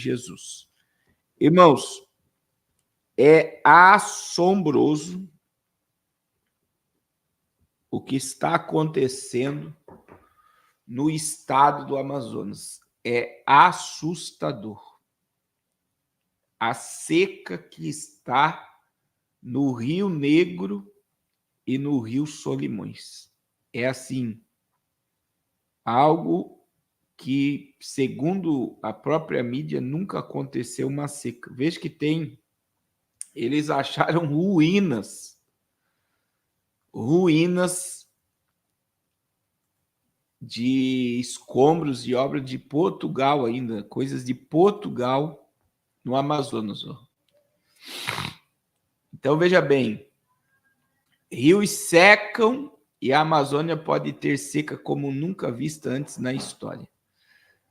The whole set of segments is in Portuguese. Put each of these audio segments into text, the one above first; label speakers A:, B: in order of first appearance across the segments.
A: Jesus. Irmãos, é assombroso o que está acontecendo no estado do Amazonas. É assustador. A seca que está no Rio Negro e no Rio Solimões. É assim, algo que, segundo a própria mídia, nunca aconteceu uma seca. Veja que eles acharam ruínas de escombros de obra de Portugal ainda, coisas de Portugal no Amazonas. Então, veja bem, rios secam e a Amazônia pode ter seca como nunca vista antes na história.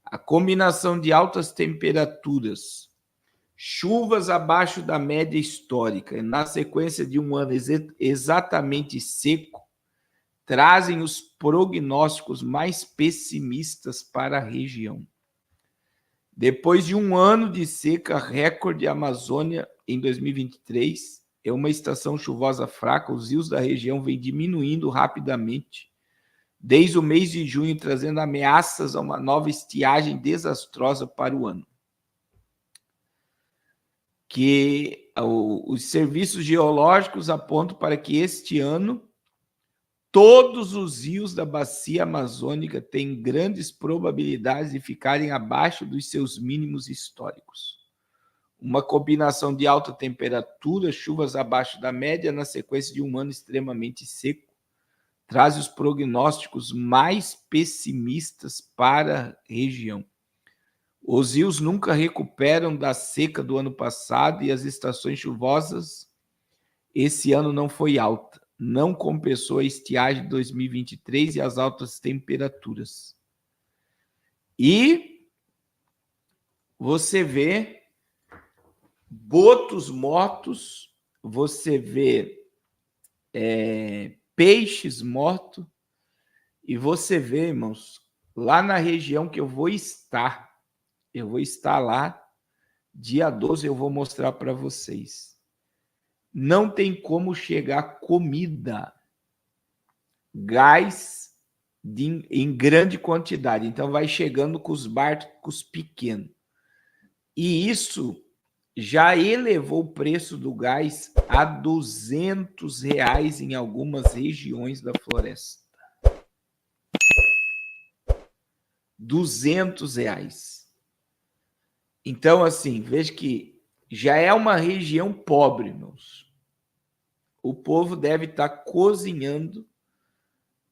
A: A combinação de altas temperaturas, chuvas abaixo da média histórica, na sequência de um ano exatamente seco, trazem os prognósticos mais pessimistas para a região. Depois de um ano de seca recorde, a Amazônia, em 2023, é uma estação chuvosa fraca, os rios da região vêm diminuindo rapidamente, desde o mês de junho, trazendo ameaças a uma nova estiagem desastrosa para o ano. Que os serviços geológicos apontam para que este ano todos os rios da bacia amazônica têm grandes probabilidades de ficarem abaixo dos seus mínimos históricos. Uma combinação de alta temperatura, chuvas abaixo da média, na sequência de um ano extremamente seco, traz os prognósticos mais pessimistas para a região. Os rios nunca recuperam da seca do ano passado e as estações chuvosas esse ano não foi alta. Não compensou a estiagem de 2023 e as altas temperaturas. E você vê botos mortos, você vê peixes mortos, e você vê, irmãos, lá na região que eu vou estar lá, dia 12 eu vou mostrar para vocês. Não tem como chegar comida, gás em grande quantidade. Então, vai chegando com os barcos pequenos. E isso já elevou o preço do gás a R$200 em algumas regiões da floresta. R$200. Então, assim, veja que já é uma região pobre, meus. O povo deve estar cozinhando,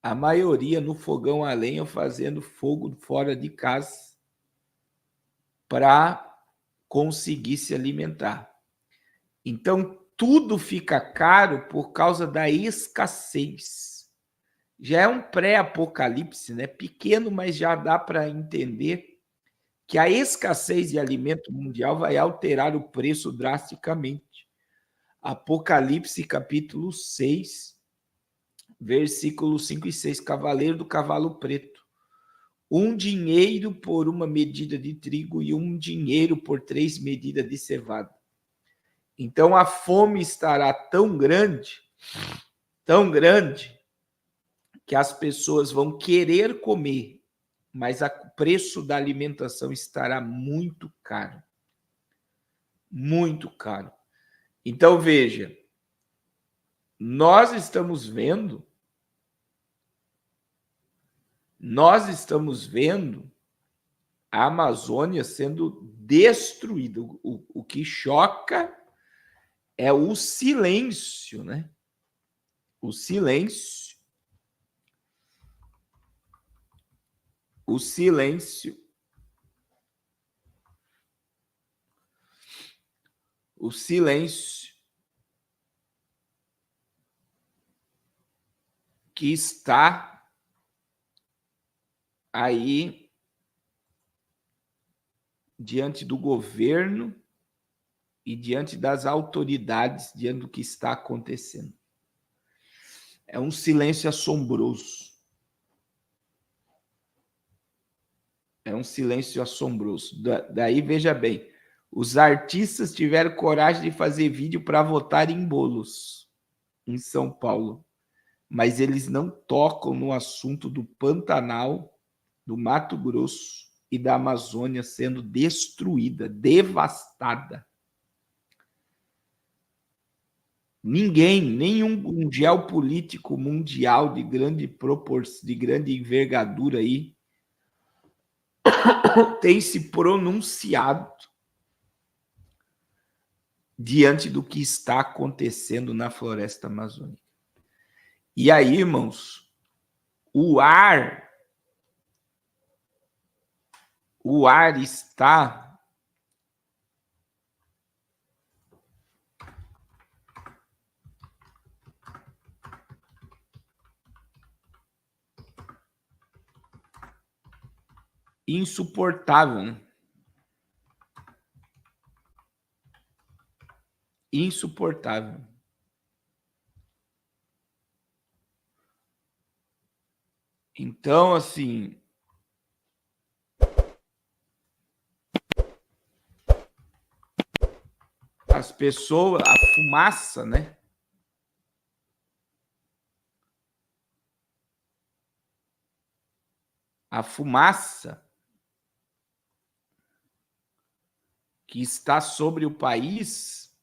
A: a maioria no fogão a lenha, fazendo fogo fora de casa para conseguir se alimentar. Então, tudo fica caro por causa da escassez. Já é um pré-apocalipse, né? Pequeno, mas já dá para entender que a escassez de alimento mundial vai alterar o preço drasticamente. Apocalipse, capítulo 6, versículos 5 e 6, cavaleiro do cavalo preto. 1 dinheiro por uma medida de trigo e 1 dinheiro por 3 medidas de cevada. Então, a fome estará tão grande, que as pessoas vão querer comer, mas o preço da alimentação estará muito caro. Muito caro. Então, veja, nós estamos vendo a Amazônia sendo destruída. O que choca é o silêncio, né? O silêncio que está aí diante do governo e diante das autoridades, diante do que está acontecendo. É um silêncio assombroso. É um silêncio assombroso. Daí, veja bem, os artistas tiveram coragem de fazer vídeo para votar em bolos em São Paulo, mas eles não tocam no assunto do Pantanal, do Mato Grosso e da Amazônia sendo destruída, devastada. Ninguém, nenhum geopolítico mundial de grande proporção, de grande envergadura aí, tem se pronunciado diante do que está acontecendo na floresta amazônica. E aí, irmãos, o ar está insuportável, né? Insuportável. Então, assim, as pessoas, a fumaça, né? A fumaça que está sobre o país,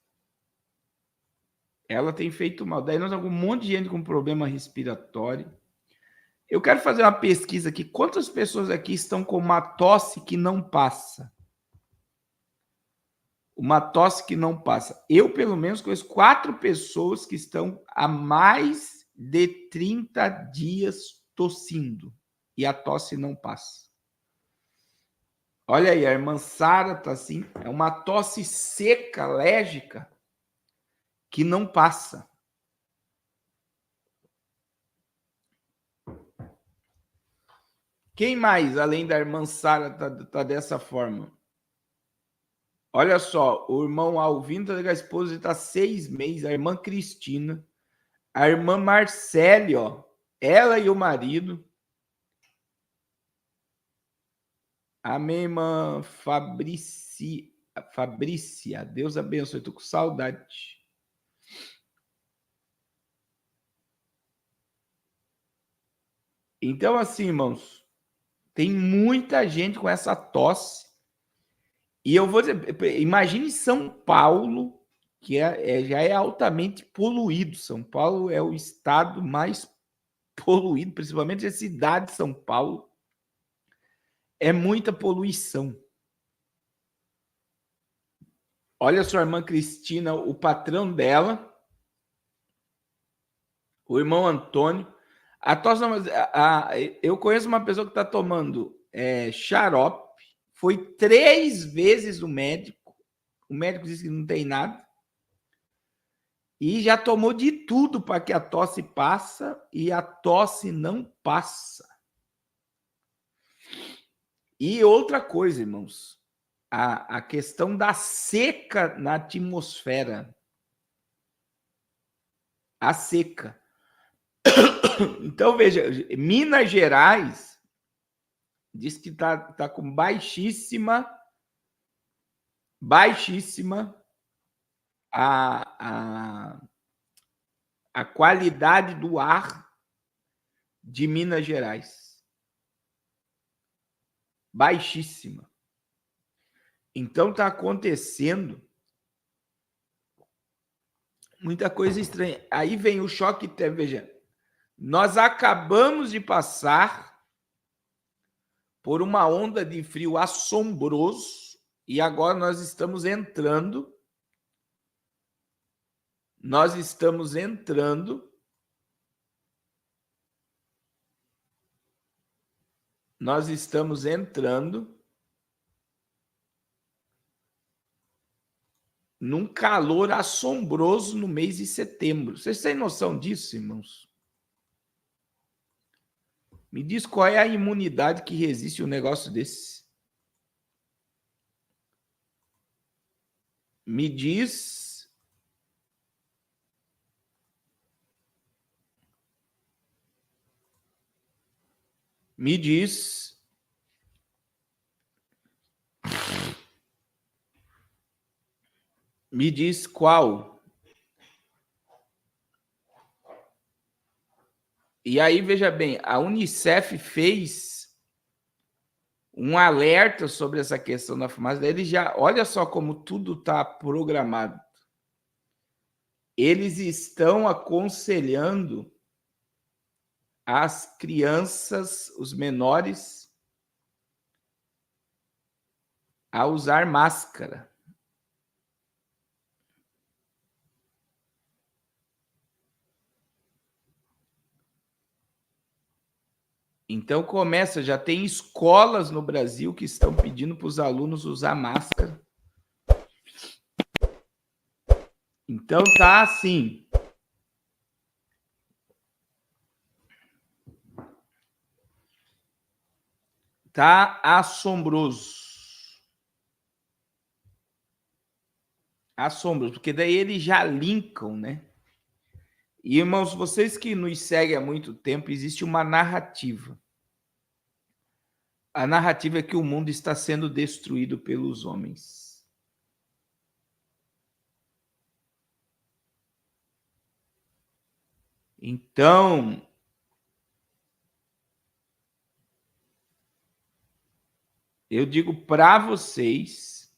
A: ela tem feito mal. Daí nós temos um monte de gente com problema respiratório. Eu quero fazer uma pesquisa aqui. Quantas pessoas aqui estão com uma tosse que não passa? Uma tosse que não passa. Eu, pelo menos, conheço 4 pessoas que estão há mais de 30 dias tossindo. E a tosse não passa. Olha aí, a irmã Sara tá assim. É uma tosse seca, alérgica, que não passa. Quem mais, além da irmã Sara, tá dessa forma? Olha só, o irmão Alvino tá com a esposa está 6 meses, a irmã Cristina, a irmã Marcele, ó, ela e o marido, a minha irmã Fabrícia, Deus abençoe, tô com saudade. Então, assim, irmãos, tem muita gente com essa tosse. E eu vou dizer, imagine São Paulo, que já é altamente poluído. São Paulo é o estado mais poluído, principalmente a cidade de São Paulo. É muita poluição. Olha sua irmã Cristina, o patrão dela, o irmão Antônio. Eu conheço uma pessoa que está tomando xarope, foi 3 vezes o médico disse que não tem nada, e já tomou de tudo para que a tosse passa, e a tosse não passa. E outra coisa, irmãos, a questão da seca na atmosfera. A seca. Então, veja, Minas Gerais diz que tá com baixíssima a, a qualidade do ar de Minas Gerais. Baixíssima. Então, está acontecendo muita coisa estranha. Aí vem o choque térmico. Veja, nós acabamos de passar por uma onda de frio assombroso e agora nós estamos entrando num calor assombroso no mês de setembro. Vocês têm noção disso, irmãos? Me diz qual é a imunidade que resiste a um negócio desse. Me diz. Me diz Me diz qual. E aí, veja bem, a Unicef fez um alerta sobre essa questão da fumaça. Ele já, olha só como tudo está programado. Eles estão aconselhando as crianças, os menores, a usar máscara. Então começa, já tem escolas no Brasil que estão pedindo para os alunos usar máscara. Então tá assim. Tá assombroso. Assombroso, porque daí eles já linkam, né? E, irmãos, vocês que nos seguem há muito tempo, existe uma narrativa. A narrativa é que o mundo está sendo destruído pelos homens. Então, eu digo para vocês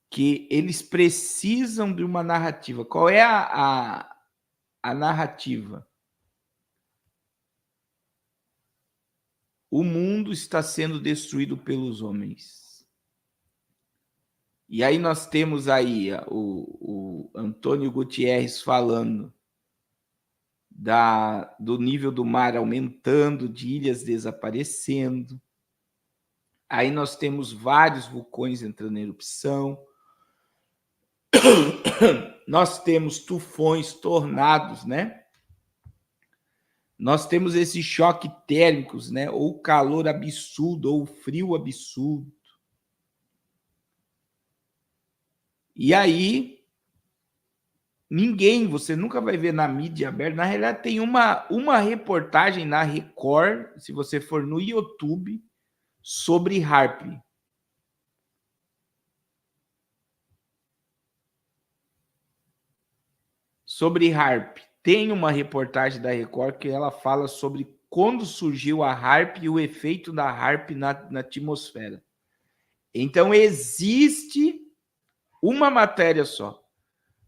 A: que eles precisam de uma narrativa. Qual é a narrativa? O mundo está sendo destruído pelos homens. E aí nós temos aí o Antônio Gutierrez falando do nível do mar aumentando, de ilhas desaparecendo. Aí nós temos vários vulcões entrando em erupção. Nós temos tufões, tornados, né? Nós temos esses choques térmicos, né? Ou calor absurdo, ou frio absurdo. E aí, você nunca vai ver na mídia aberta. Na realidade, tem uma reportagem na Record, se você for no YouTube, sobre HAARP. Sobre HAARP. Tem uma reportagem da Record que ela fala sobre quando surgiu a HAARP e o efeito da HAARP na atmosfera. Então, existe uma matéria só.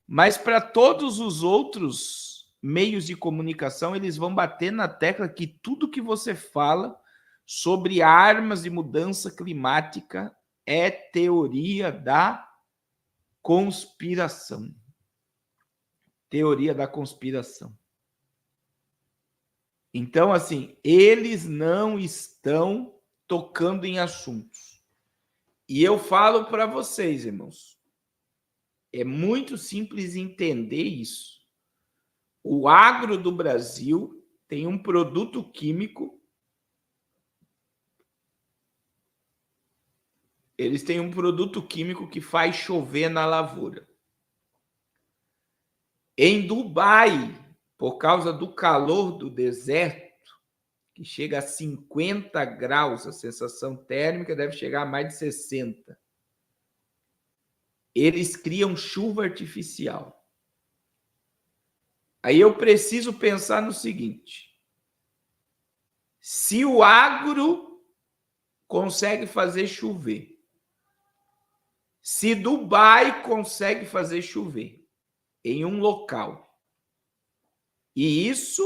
A: Mas para todos os outros meios de comunicação, eles vão bater na tecla que tudo que você fala sobre armas e mudança climática é teoria da conspiração. Teoria da conspiração. Então, assim, eles não estão tocando em assuntos. E eu falo para vocês, irmãos, é muito simples entender isso. O agro do Brasil tem um produto químico. Eles têm um produto químico que faz chover na lavoura. Em Dubai, por causa do calor do deserto, que chega a 50 graus, a sensação térmica deve chegar a mais de 60. Eles criam chuva artificial. Aí eu preciso pensar no seguinte: se o agro consegue fazer chover, se Dubai consegue fazer chover em um local, e isso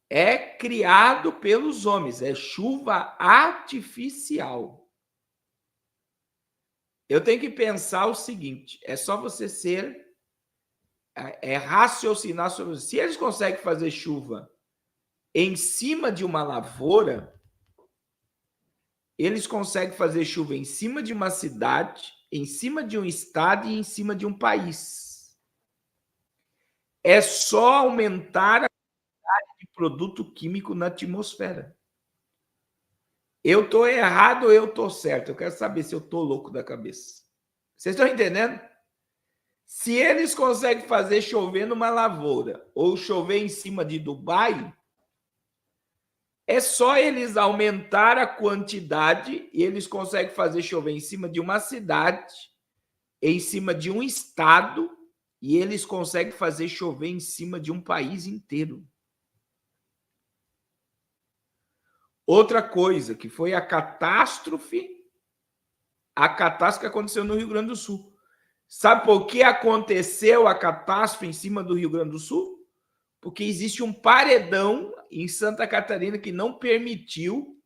A: é criado pelos homens, é chuva artificial. Eu tenho que pensar o seguinte: é só você raciocinar sobre isso. Se eles conseguem fazer chuva em cima de uma lavoura, eles conseguem fazer chuva em cima de uma cidade, em cima de um estado e em cima de um país. É só aumentar a quantidade de produto químico na atmosfera. Eu estou errado ou eu estou certo? Eu quero saber se eu estou louco da cabeça. Vocês estão entendendo? Se eles conseguem fazer chover numa lavoura ou chover em cima de Dubai, É só eles aumentar a quantidade e eles conseguem fazer chover em cima de uma cidade, em cima de um estado, e eles conseguem fazer chover em cima de um país inteiro. Outra coisa, que foi a catástrofe que aconteceu no Rio Grande do Sul. Sabe por que aconteceu a catástrofe em cima do Rio Grande do Sul? Porque existe um paredão em Santa Catarina que não permitiu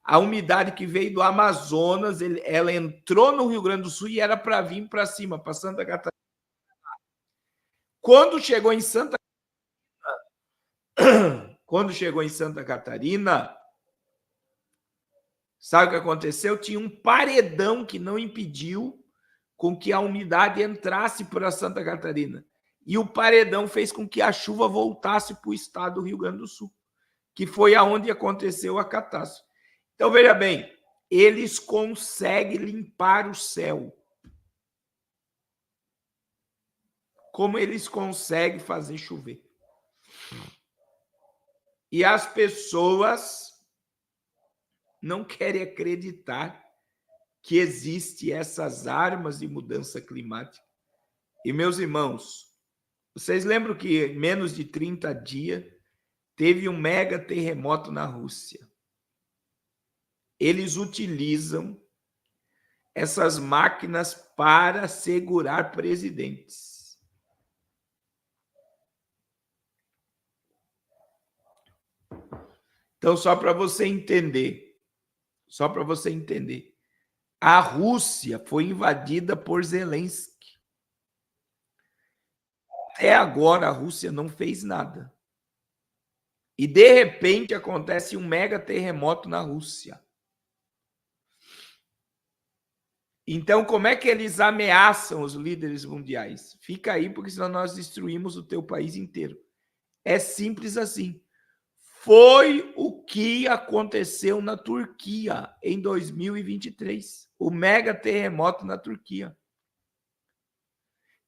A: a umidade que veio do Amazonas, ela entrou no Rio Grande do Sul e era para vir para cima, para Santa Catarina. Quando chegou em Santa Catarina, sabe o que aconteceu? Tinha um paredão que não impediu com que a umidade entrasse para Santa Catarina. E o paredão fez com que a chuva voltasse para o estado do Rio Grande do Sul, que foi aonde aconteceu a catástrofe. Então, veja bem, eles conseguem limpar o céu. Como eles conseguem fazer chover. E as pessoas não querem acreditar que existem essas armas de mudança climática. E, meus irmãos, vocês lembram que em menos de 30 dias teve um mega terremoto na Rússia? Eles utilizam essas máquinas para segurar presidentes. Então, só para você entender, a Rússia foi invadida por Zelensky. Até agora, a Rússia não fez nada. E, de repente, acontece um mega terremoto na Rússia. Então, como é que eles ameaçam os líderes mundiais? Fica aí, porque senão nós destruímos o teu país inteiro. É simples assim. Foi o que aconteceu na Turquia em 2023. O mega terremoto na Turquia.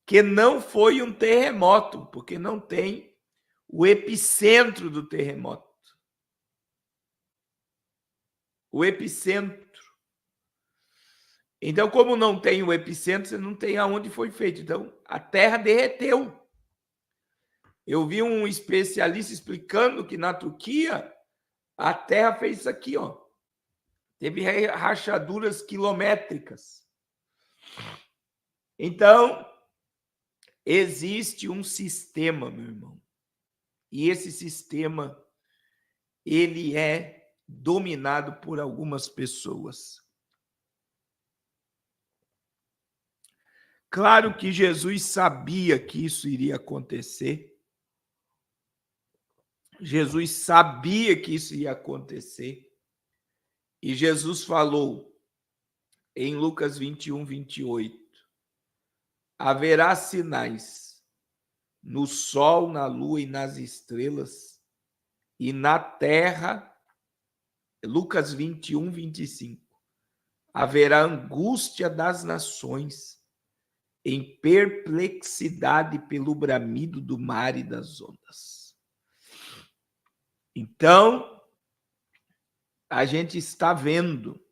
A: Que não foi um terremoto, porque não tem o epicentro do terremoto. O epicentro. Então, como não tem o epicentro, você não tem aonde foi feito. Então, a Terra derreteu. Eu vi um especialista explicando que na Turquia a Terra fez isso aqui, ó. Teve rachaduras quilométricas. Então, existe um sistema, meu irmão. E esse sistema, ele é dominado por algumas pessoas. Claro que Jesus sabia que isso iria acontecer. Jesus sabia que isso ia acontecer. E Jesus falou em Lucas 21, 28. Haverá sinais no sol, na lua e nas estrelas, e na terra, Lucas 21, 25. Haverá angústia das nações, em perplexidade pelo bramido do mar e das ondas. Então, a gente está vendo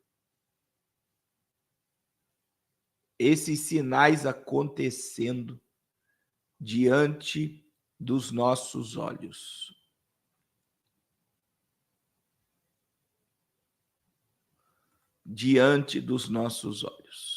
A: esses sinais acontecendo diante dos nossos olhos. Diante dos nossos olhos.